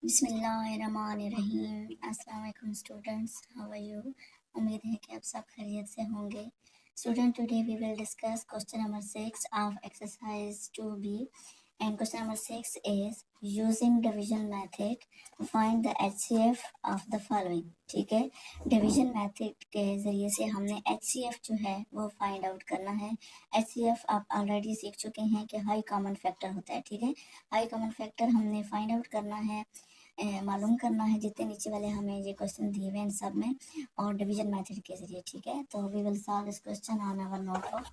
बिस्मिल्लाहिर्रहमानिर्रहीम। अस्सलाम वालेकुम स्टूडेंट्स, हाउ आर यू? उम्मीद है कि आप सब खैरियत से होंगे। Student, today we will discuss question number 6 of exercise 2B, and question number 6 is using division method find the HCF of the following। ठीक है, डिवीजन मेथड के ज़रिए से हमने HCF जो है वो फाइंड आउट करना है। HCF आप ऑलरेडी सीख चुके हैं कि हाई कॉमन फैक्टर होता है। ठीक है, हाई कॉमन फैक्टर हमने फाइंड आउट करना है, मालूम करना है जितने नीचे वाले हमें ये क्वेश्चन दिए हुए हैं सब में, और डिवीजन मेथड के ज़रिए। ठीक है, तो we will solve this question on our notebook.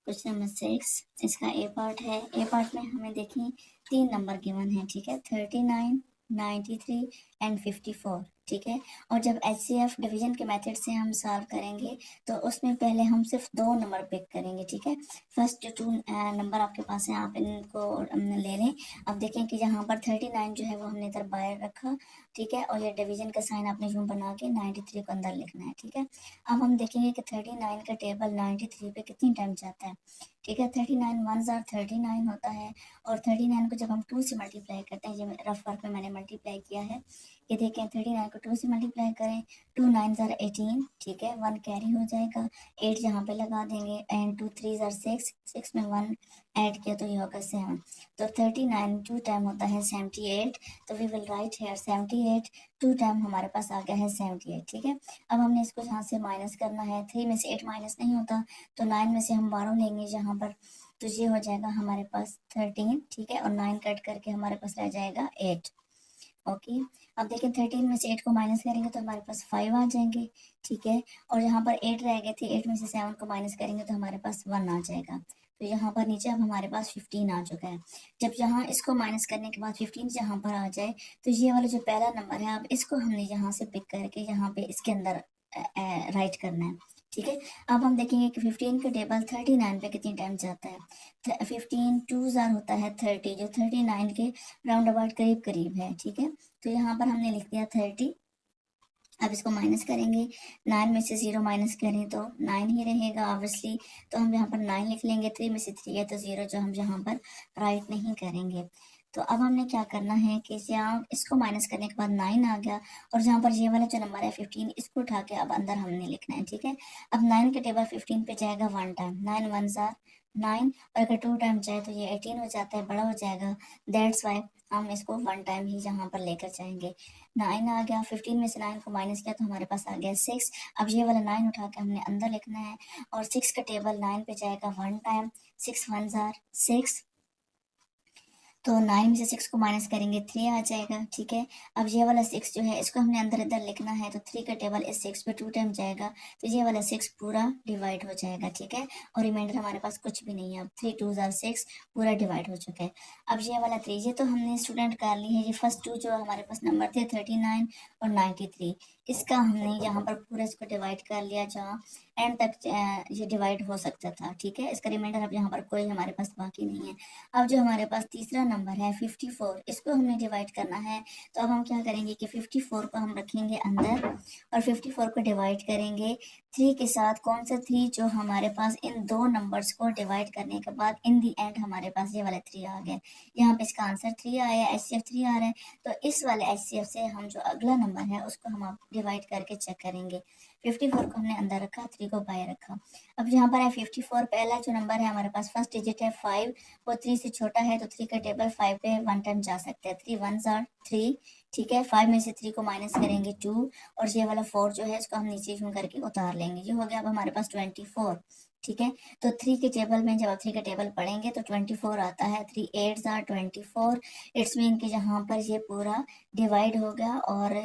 Question number 6, इसका ए पार्ट है। ए पार्ट में हमें देखिए 3 नंबर गिवन है। ठीक है, 39, 93 एंड 54। ठीक है, और जब HCF डिवीजन के मेथड से हम सॉल्व करेंगे तो उसमें पहले हम सिर्फ 2 नंबर पिक करेंगे। ठीक है, फर्स्ट जो 2 नंबर आपके पास है आप इनको ले लें। अब देखें कि यहाँ पर 39 जो है वो हमने इधर बाहर रखा। ठीक है, और ये डिवीजन का साइन आपने यूँ बना के 93 को अंदर लिखना है। ठीक है, अब हम देखेंगे कि 39 का टेबल 93 पे कितनी टाइम जाता है। ठीक है, 39 1 ज़ार 39 होता है, और 39 को जब हम 2 से मल्टीप्लाई करते हैं, ये रफ वर्क में मैंने मल्टीप्लाई किया है, ये देखें 39 को 2 से मल्टीप्लाई करें, 2 9 ज़ार 18। ठीक है, 1 कैरी हो जाएगा, 8 यहाँ पे लगा देंगे, एंड 2 3 ज़ार 6, 6 में 1 ऐड किया तो ये होगा 7। तो 39 2 टाइम होता है 78, तो we will write here 78, 2 time हमारे पास आ गया है 78। ठीक है, अब हमने इसको यहाँ से माइनस करना है। 3 में से 8 माइनस नहीं होता, तो 9 में से हम 12 लेंगे यहाँ पर, तो ये हो जाएगा हमारे पास 13। ठीक है, और 9 कट करके हमारे पास रह जाएगा 8। ओके, अब देखिए 13 में से 8 को माइनस करेंगे तो हमारे पास 5 आ जाएंगे। ठीक है, और यहाँ पर 8 रह गए थे, 8 में से 7 को माइनस करेंगे तो हमारे पास 1 आ जाएगा। तो यहाँ पर नीचे अब हमारे पास 15 आ चुका है। जब यहाँ इसको माइनस करने के बाद 15 यहाँ पर आ जाए तो ये वाला जो पहला नंबर है, अब इसको हमने यहाँ से पिक करके यहाँ पे इसके अंदर राइट करना है। ठीक है, अब हम देखेंगे कि 15 का टेबल 39 पे कितनी टाइम जाता है। 15 2 ज़ार होता है 30, जो 39 के राउंड अबाउट करीब करीब है। ठीक है, तो यहाँ पर हमने लिख दिया 30। अब इसको माइनस करेंगे, 9 में से 0 माइनस करें तो 9 ही रहेगा ऑब्वियसली, तो हम यहाँ पर 9 लिख लेंगे। 3 में से 3 है तो 0 जो हम यहाँ पर राइट नहीं करेंगे। तो अब हमने क्या करना है कि यहाँ इसको माइनस करने के बाद 9 आ गया, और जहाँ पर ये वाला जो नंबर है 15, इसको उठा के अब अंदर हमने लिखना है। ठीक है, अब 9 के टेबल 15 पे जाएगा 1 टाइम, 9 1 ज़ार 9, और अगर 2 टाइम जाए तो ये 18 हो जाता है, बड़ा हो जाएगा। दैट्स वाई हम इसको 1 टाइम ही यहाँ पर लेकर जाएंगे। 9 आ गया, 15 में से 9 को माइनस किया तो हमारे पास आ गया 6। अब ये वाला 9 उठा के हमने अंदर लिखना है, और 6 का टेबल 9 पे जाएगा 1 टाइम, 6 1 ज़ार 6, तो 9 में से 6 को माइनस करेंगे 3 आ जाएगा। ठीक है, अब ये वाला 6 जो है इसको हमने अंदर इधर लिखना है, तो 3 का टेबल इस 6 पे 2 टाइम जाएगा, तो ये वाला 6 पूरा डिवाइड हो जाएगा। ठीक है, और रिमाइंडर हमारे पास कुछ भी नहीं है। अब 3 2 ज़ार 6 पूरा डिवाइड हो चुका है। अब ये वाला 3, ये तो हमने स्टूडेंट कर ली है। ये फर्स्ट 2 जो हमारे पास नंबर थे 39 और 93, इसका हमने यहाँ पर पूरा इसको डिवाइड कर लिया जहाँ एंड तक ये डिवाइड हो सकता था। ठीक है, इसका रिमाइंडर अब यहाँ पर कोई हमारे पास बाकी नहीं है। अब जो हमारे पास तीसरा नंबर है 54, इसको हमने डिवाइड करना है, तो अब हम क्या करेंगे कि 54 को हम रखेंगे अंदर, और 54 को डिवाइड करेंगे 3 के साथ। कौन सा 3? जो हमारे पास इन 2 नंबर्स को डिवाइड करने के बाद इन दी एंड हमारे पास ये वाला 3 आ गया। यहाँ पे इसका आंसर 3 आया, HCF 3 आ रहा है, तो इस वाले HCF से हम जो अगला नंबर है उसको हम डिवाइड करके चेक करेंगे। 54 को हमने अंदर रखा, 3 को बाहर रखा। अब यहाँ पर है 54, पहला जो नंबर है हमारे पास फर्स्ट डिजिट है 5, वो 3 से छोटा है, तो 3 का टेबल 5 पे 1 टाइम जा सकते हैं। 3 1 ज़ार 3। ठीक है, 5 में से 3 को माइनस करेंगे 2, और ये वाला 4 जो है इसको हम नीचे यूं करके उतार लेंगे। ये हो गया अब हमारे पास 24। ठीक है, तो 3 के टेबल में जब आप 3 का टेबल पढ़ेंगे तो 24 आता है। 3 8 ज़ार 24, इट्स मीन कि यहाँ पर ये पूरा डिवाइड हो गया, और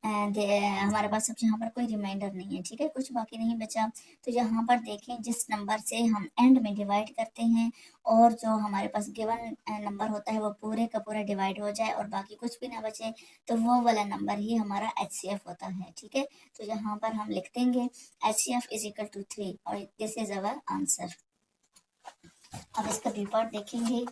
हमारे पास अब यहाँ पर कोई रिमाइंडर नहीं है। ठीक है, कुछ बाकी नहीं बचा। तो यहाँ पर देखें, जिस नंबर से हम एंड में डिवाइड करते हैं और जो हमारे पास गिवन नंबर होता है वो पूरे का पूरा डिवाइड हो जाए और बाकी कुछ भी ना बचे, तो वो वाला नंबर ही हमारा HCF होता है। ठीक है, तो यहाँ पर हम लिख देंगे HCF इज इक्वल टू 3, और दिस इज अवर आंसर। अब इसका बी पार्ट देखेंगे।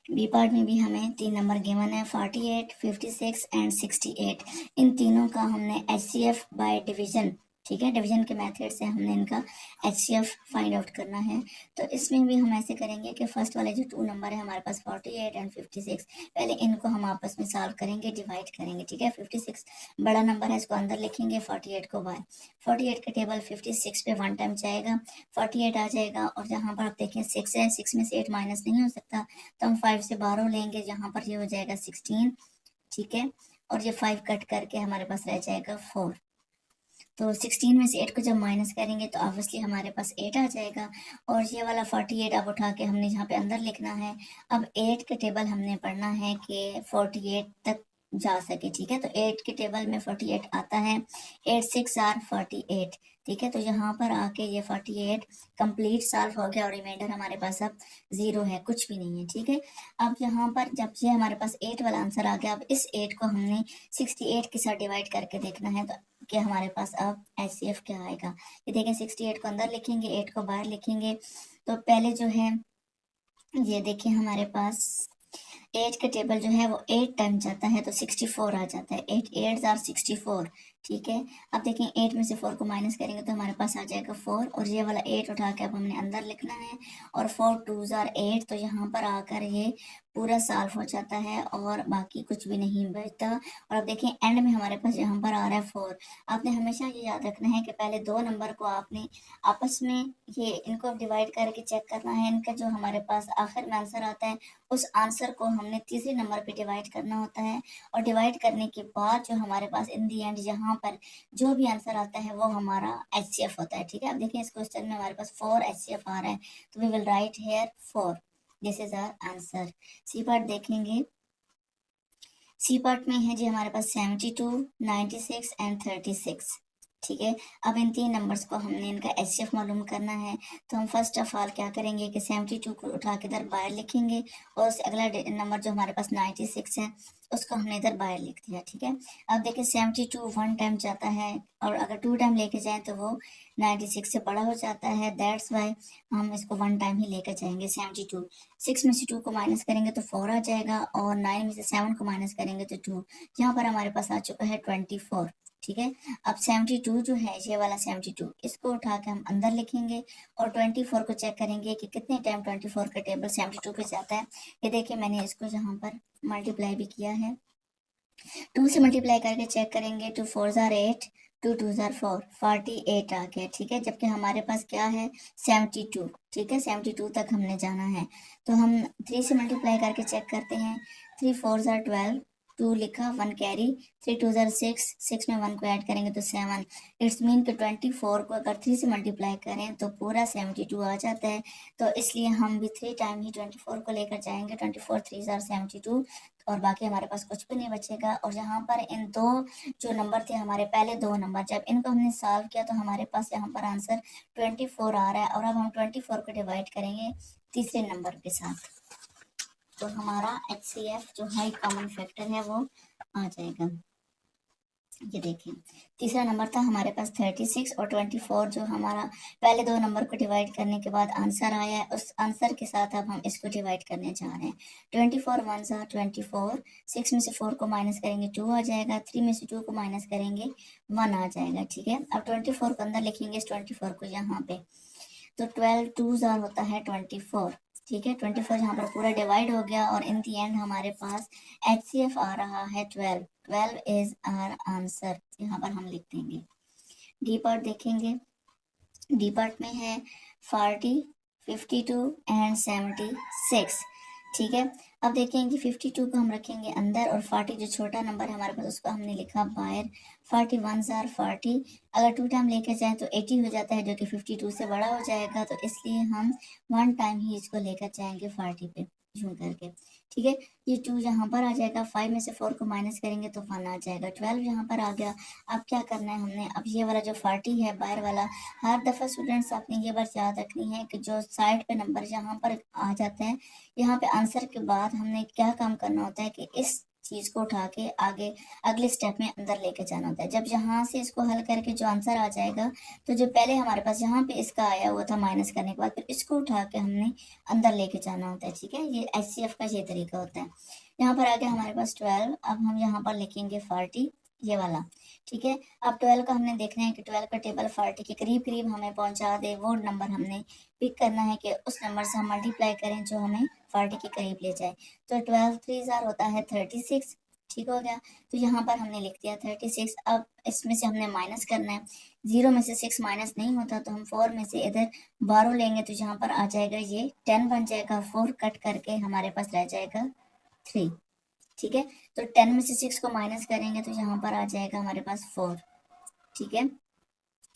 बी पार्ट में भी हमें 3 नंबर गिवन है, 48, 56 एंड 68। इन तीनों का हमने HCF बाय डिवीजन ठीक है। डिवीजन के मेथड से हमने इनका HCF फाइंड आउट करना है। तो इसमें भी हम ऐसे करेंगे कि फर्स्ट वाले जो 2 नंबर है हमारे पास 48 एंड 56, पहले इनको हम आपस में सॉल्व करेंगे, डिवाइड करेंगे। ठीक है, 56 बड़ा नंबर है, इसको अंदर लिखेंगे, 48 को बाहर। 48 का टेबल 56 पे 1 टाइम जाएगा, 48 आ जाएगा। और जहाँ पर आप देखें 6 है, 6 में से 8 माइनस नहीं हो सकता, तो हम 5 से 12 लेंगे, जहाँ पर ये हो जाएगा 16। ठीक है, और ये 5 कट करके हमारे पास रह जाएगा 4। तो 16 में से 8 को जब माइनस करेंगे तो ऑब्वियसली हमारे पास 8 आ जाएगा। और ये वाला 48 अब उठा के हमने यहाँ पे अंदर लिखना है। अब 8 के टेबल हमने पढ़ना है कि 48 तक जा सके। ठीक है, तो 8 के टेबल में 48 आता है, 8 6 आर 48। ठीक है, तो यहाँ पर आके ये 48 कंप्लीट सॉल्व हो गया और रिमाइंडर हमारे पास अब 0 है, कुछ भी नहीं है। ठीक है, अब यहाँ पर जब ये हमारे पास 8 वाला आंसर आ गया, अब इस 8 को हमने 68 के साथ डिवाइड करके देखना है, तो कि हमारे पास अब HCF क्या आएगा। ये देखें, 68 को अंदर लिखेंगे, 8 को बाहर लिखेंगे। तो पहले जो है ये देखिए हमारे पास 8 का टेबल जो है वो 8 टाइम जाता है, तो 64 आ जाता है। 8 8 आर 64। ठीक है, अब देखें 8 में से 4 को माइनस करेंगे तो हमारे पास आ जाएगा 4, और ये वाला 8 उठा के अब हमने अंदर लिखना है, और 4 2 आर 8, तो यहाँ पर आकर ये पूरा सॉल्व हो जाता है और बाकी कुछ भी नहीं बचता। और अब देखें एंड में हमारे पास यहाँ पर आ रहा है 4। आपने हमेशा ये याद रखना है कि पहले 2 नंबर को आपने आपस में ये इनको डिवाइड करके चेक करना है, इनका जो हमारे पास आखिर में आंसर आता है उस आंसर को हमने तीसरे नंबर पे डिवाइड करना होता है। और डिवाइड करने के बाद जो हमारे पास इन दी एंड यहाँ पर जो भी आंसर आता है वो हमारा HCF होता है। ठीक है, अब देखिए इस क्वेश्चन में हमारे पास 4 HCF आ रहा है, तो we will write here 4, this is our answer. C part देखेंगे, सी पार्ट में है जी हमारे पास 72, 96 एंड 36। ठीक है, अब इन 3 नंबर्स को हमने इनका HCF मालूम करना है। तो हम फर्स्ट ऑफ ऑल क्या करेंगे कि 72 को उठा के इधर बाहर लिखेंगे, और उससे अगला नंबर जो हमारे पास 96 है उसको हमने इधर बाहर लिख दिया। ठीक है, अब देखिए 72 1 टाइम जाता है, और अगर 2 टाइम लेके जाएं तो वो 96 से बड़ा हो जाता है, दैट्स वाई हम इसको 1 टाइम ही लेकर जाएंगे। 72 6 में से 2 को माइनस करेंगे तो 4 आ जाएगा, और 9 में से 7 को माइनस करेंगे तो 2। यहाँ पर हमारे पास आ चुका है 24। ठीक है, अब 72 जो है ये वाला 72, इसको उठा के हम अंदर लिखेंगे, और 24 को चेक करेंगे कि कितने टाइम 24 का टेबल 72 पे जाता है। ये देखिए मैंने इसको यहाँ पर मल्टीप्लाई भी किया है, 2 से मल्टीप्लाई करके चेक करेंगे, 2 4 आर 8, 2 2 आर 4, 48 आ गया। ठीक है, जबकि हमारे पास क्या है 72। ठीक है, 72 तक हमने जाना है, तो हम 3 से मल्टीप्लाई करके चेक करते हैं, 3 4 आर 12, 2 लिखा, 1 कैरी, 3 2 आर 6, 6 में 1 को ऐड करेंगे तो 7। इट्स मीन कि 24 को अगर 3 से मल्टीप्लाई करें तो पूरा 72 आ जाता है। तो इसलिए हम भी 3 टाइम ही 24 को लेकर जाएंगे, 24 3 आर 72, और बाकी हमारे पास कुछ भी नहीं बचेगा। और यहाँ पर इन दो जो नंबर थे हमारे पहले 2 नंबर, जब इनको हमने सॉल्व किया तो हमारे पास यहाँ पर आंसर 24 आ रहा है, और अब हम 24 को डिवाइड करेंगे तीसरे नंबर के साथ, तो हमारा HCF जो हाई कॉमन फैक्टर है वो आ जाएगा। ये देखिए तीसरा नंबर था हमारे पास 36, और 24 जो हमारा पहले 2 नंबर को डिवाइड करने के बाद आंसर आया है, उस आंसर के साथ अब हम इसको डिवाइड करने जा रहे हैं। 24 1 सा 24, 6 में से 4 को माइनस करेंगे 2 आ जाएगा, 3 में से 2 को माइनस करेंगे 1 आ जाएगा। ठीक है, अब 24 को अंदर लिखेंगे, इस 24 को यहाँ पे, तो 12 2 जार होता है 24। ठीक है, 24 यहाँ पर पूरा डिवाइड हो गया, और इन दी एंड हमारे पास HCF आ रहा है 12। 12 इज आवर आंसर, यहाँ पर हम लिख देंगे। डी पार्ट देखेंगे, डी पार्ट में है 40, 52 एंड 76। ठीक है, अब देखेंगे 52 को हम रखेंगे अंदर, और 40 जो छोटा नंबर है हमारे पास उसको हमने लिखा बाहर। 41 आर 40, अगर 2 टाइम लेके जाएं तो 80 हो जाता है, जो कि 52 से बड़ा हो जाएगा, तो इसलिए हम 1 टाइम ही इसको लेकर जाएंगे 40 पे यूं करके। ठीक है, ये 2 यहाँ पर आ जाएगा, 5 में से 4 को माइनस करेंगे तो 1 आ जाएगा, 12 यहाँ पर आ गया। अब क्या करना है हमने, अब ये वाला जो 40 है बाहर वाला, हर दफ़ा स्टूडेंट्स आपने ये बात याद रखनी है कि जो साइड पे नंबर यहाँ पर आ जाते हैं, यहाँ पे आंसर के बाद हमने क्या काम करना होता है कि इस चीज़ को उठा के आगे अगले स्टेप में अंदर लेके जाना होता है। जब यहाँ से इसको हल करके जो आंसर आ जाएगा, तो जो पहले हमारे पास यहाँ पे इसका आया हुआ था माइनस करने के बाद, फिर इसको उठा के हमने अंदर लेके जाना होता है। ठीक है, ये HCF का ये तरीका होता है। यहाँ पर आगे हमारे पास 12, अब हम यहाँ पर लिखेंगे 40, ये वाला, ठीक है। अब 12 का हमने देखना है कि 12 का टेबल 40 के करीब करीब हमें पहुंचा दे, वो नंबर हमने पिक करना है कि उस नंबर से हम मल्टीप्लाई करें जो हमें 40 के करीब ले जाए। तो 12 3 जार होता है 36, ठीक हो गया। तो यहाँ पर हमने लिख दिया 36। अब इसमें से हमने माइनस करना है, 0 में से 6 माइनस नहीं होता, तो हम 4 में से इधर 12 लेंगे तो यहाँ पर आ जाएगा ये 10 बन जाएगा, 4 कट करके हमारे पास रह जाएगा 3, ठीक है। तो 10 में से 6 को माइनस करेंगे तो यहाँ पर आ जाएगा हमारे पास 4, ठीक है।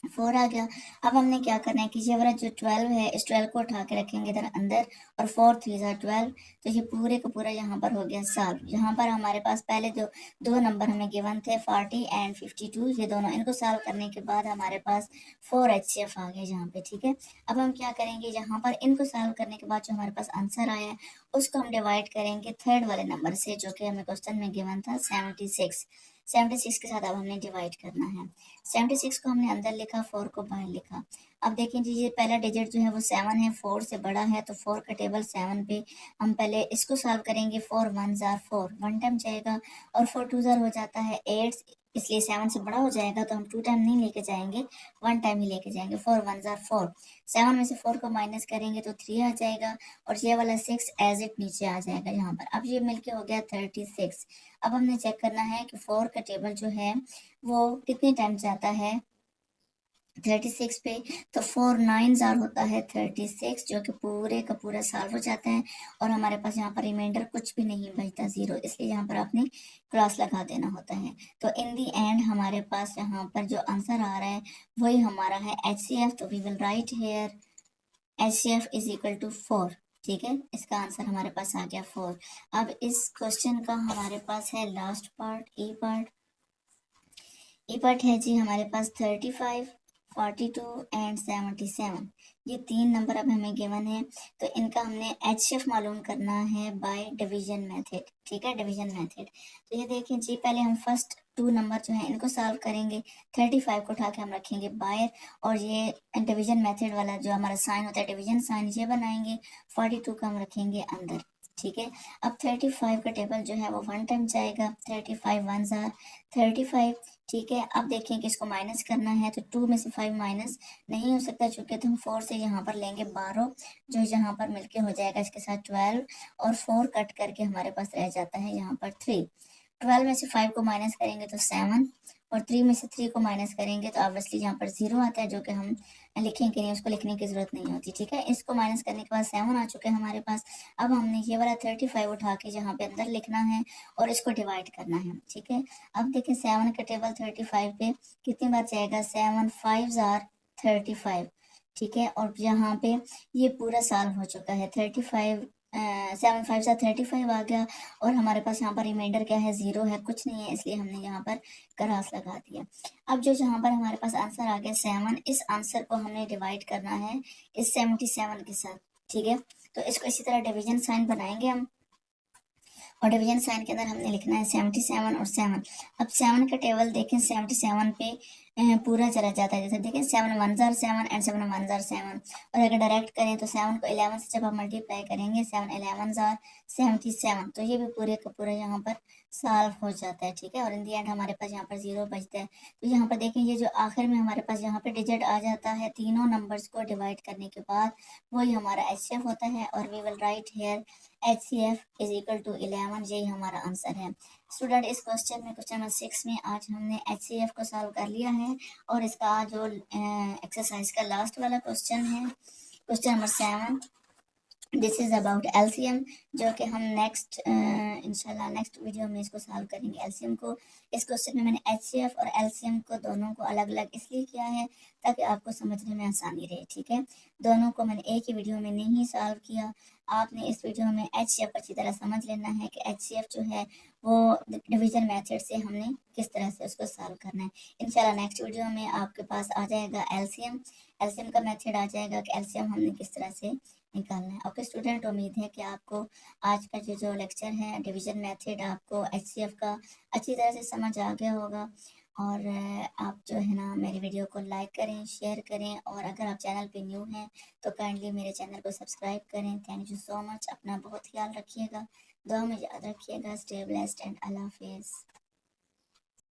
4 आ गया। अब हमने क्या करना है कि ये वाला जो 12 है, इस 12 को उठा के रखेंगे इधर अंदर, और 4 3 12, तो ये पूरे का पूरा यहाँ पर हो गया सॉल्व। यहाँ पर हमारे पास पहले जो दो नंबर हमें गिवन थे 40 एंड 52, ये दोनों, इनको सॉल्व करने के बाद हमारे पास 4 HCF आ गए यहाँ पे, ठीक है। अब हम क्या करेंगे, यहाँ पर इनको सॉल्व करने के बाद जो हमारे पास आंसर आया है उसको हम डिवाइड करेंगे थर्ड वाले नंबर से, जो कि हमें क्वेश्चन में गिवन था 76। 76 के साथ अब हमने डिवाइड करना है। 76 को हमने अंदर लिखा, 4 को बाहर लिखा। अब देखें जी, ये पहला डिजिट जो है वो 7 है, 4 से बड़ा है, तो 4 का टेबल 7 पे हम पहले इसको सॉल्व करेंगे। 4 1 जार 4, 1 टाइम जाएगा, और 4 2 जार हो जाता है 8, इसलिए 7 से बड़ा हो जाएगा, तो हम 2 टाइम नहीं लेके जाएंगे, 1 टाइम ही लेके जाएंगे। 4 1 जार 4, 7 में से 4 को माइनस करेंगे तो 3 आ जाएगा, और ये वाला 6 एज इट नीचे आ जाएगा यहाँ पर। अब ये मिलके हो गया 36। अब हमने चेक करना है कि 4 का टेबल जो है वो कितने टाइम जाता है 36 पे, तो 4 9 जार होता है 36, जो कि पूरे का पूरा सॉल्व हो जाता है, और हमारे पास यहाँ पर रिमाइंडर कुछ भी नहीं बचता, 0, इसलिए यहाँ पर आपने क्रॉस लगा देना होता है। तो इन दी एंड हमारे पास यहाँ पर जो आंसर आ रहा है वही हमारा है HCF, तो we will write here HCF is equal to 4, ठीक है। इसका आंसर हमारे पास आ गया 4। अब इस क्वेश्चन का हमारे पास है लास्ट पार्ट, ई पार्ट। ई पार्ट है जी हमारे पास 35, 42 एंड 77, ये तीन नंबर अब हमें गिवन है, तो इनका हमने HCF मालूम करना है बाय डिवीजन मेथड, ठीक है, डिवीजन मेथड। तो ये देखें जी, पहले हम फर्स्ट टू नंबर जो है इनको सॉल्व करेंगे। 35 को उठा के हम रखेंगे बाहर, और ये डिवीजन मेथड वाला जो हमारा साइन होता है डिवीजन साइन, ये बनाएंगे। 42 का हम रखेंगे अंदर, ठीक है। अब 35 का टेबल जो है वो 1 टाइम जाएगा, 35 1 जार 35, ठीक है। अब देखें कि इसको माइनस करना है, तो 2 में से 5 माइनस नहीं हो सकता चूंकि, तो हम 4 से यहाँ पर लेंगे 12, जो यहाँ पर मिलके हो जाएगा इसके साथ 12, और 4 कट करके हमारे पास रह जाता है यहाँ पर 3। 12 में से 5 को माइनस करेंगे तो 7, और 3 में से 3 को माइनस करेंगे तो ऑब्वियसली यहाँ पर 0 आता है, जो कि हम लिखेंगे नहीं, उसको लिखने की जरूरत नहीं होती, ठीक है। इसको माइनस करने के बाद 7 आ चुके हैं हमारे पास। अब हमने ये वाला 35 उठा के यहाँ पे अंदर लिखना है और इसको डिवाइड करना है, ठीक है। अब देखिए 7 का टेबल 35 पे कितनी बार जाएगा, 7 5 जार 35, ठीक है। और यहाँ पे ये पूरा सॉल्व हो चुका है, 35 7 5 जार 35 आ गया, और हमारे पास यहाँ पर रिमाइंडर क्या है, 0 है, कुछ नहीं है, इसलिए हमने यहाँ पर क्रॉस लगा दिया। अब जो यहाँ पर हमारे पास आंसर आ गया 7, इस आंसर को हमने डिवाइड करना है इस 77 के साथ, ठीक है। तो इसको इसी तरह डिवीजन साइन बनाएंगे हम, और डिवीजन साइन के अंदर हमने लिखना है 77 और 7। अब 7 का टेबल देखें 77 पे पूरा चला जाता है, जैसे देखें 7 1 जार 7 एंड 7 1 जार 7, और अगर डायरेक्ट करें तो 7 को 11 से जब आप मल्टीप्लाई करेंगे 7 11 जार 77, तो ये भी पूरे का पूरा यहाँ पर सॉल्व हो जाता है, ठीक है। और इन दी एंड हमारे पास यहाँ पर 0 बचता है। तो यहाँ पर देखें ये जो आखिर में हमारे पास यहाँ पे डिजिट आ जाता है तीनों नंबर्स को डिवाइड करने के बाद, वही हमारा HCF होता है, और we will write here HCF is equal to 11, यही हमारा आंसर है। स्टूडेंट, इस क्वेश्चन में, क्वेश्चन नंबर 6 में आज हमने HCF को सॉल्व कर लिया है, और इसका जो एक्सरसाइज का लास्ट वाला क्वेश्चन है, question number 7, this is about LCM, जो कि हम इंशाल्लाह नेक्स्ट वीडियो में इसको सॉल्व करेंगे LCM को। इस क्वेश्चन में मैंने HCF और LCM को दोनों को अलग अलग इसलिए किया है ताकि आपको समझने में आसानी रहे, ठीक है। दोनों को मैंने एक ही वीडियो में नहीं सॉल्व किया। आपने इस वीडियो में HCF अच्छी तरह समझ लेना है कि HCF जो है वो डिवीजन मेथड से हमने किस तरह से उसको सॉल्व करना है। इंशाल्लाह नेक्स्ट वीडियो में आपके पास आ जाएगा LCM का मेथड आ जाएगा कि LCM हमने किस तरह से निकालना है। ओके स्टूडेंट, उम्मीद है कि आपको आज का जो लेक्चर है डिवीजन मेथड, आपको HCF का अच्छी तरह से समझ आ गया होगा। और आप जो है ना मेरी वीडियो को लाइक करें, शेयर करें, और अगर आप चैनल पे न्यू हैं तो काइंडली मेरे चैनल को सब्सक्राइब करें। Thank you so much. अपना बहुत ख्याल रखिएगा, दुआ में याद रखिएगा। स्टे ब्लेस्ड एंड अल्लाह हाफिज़।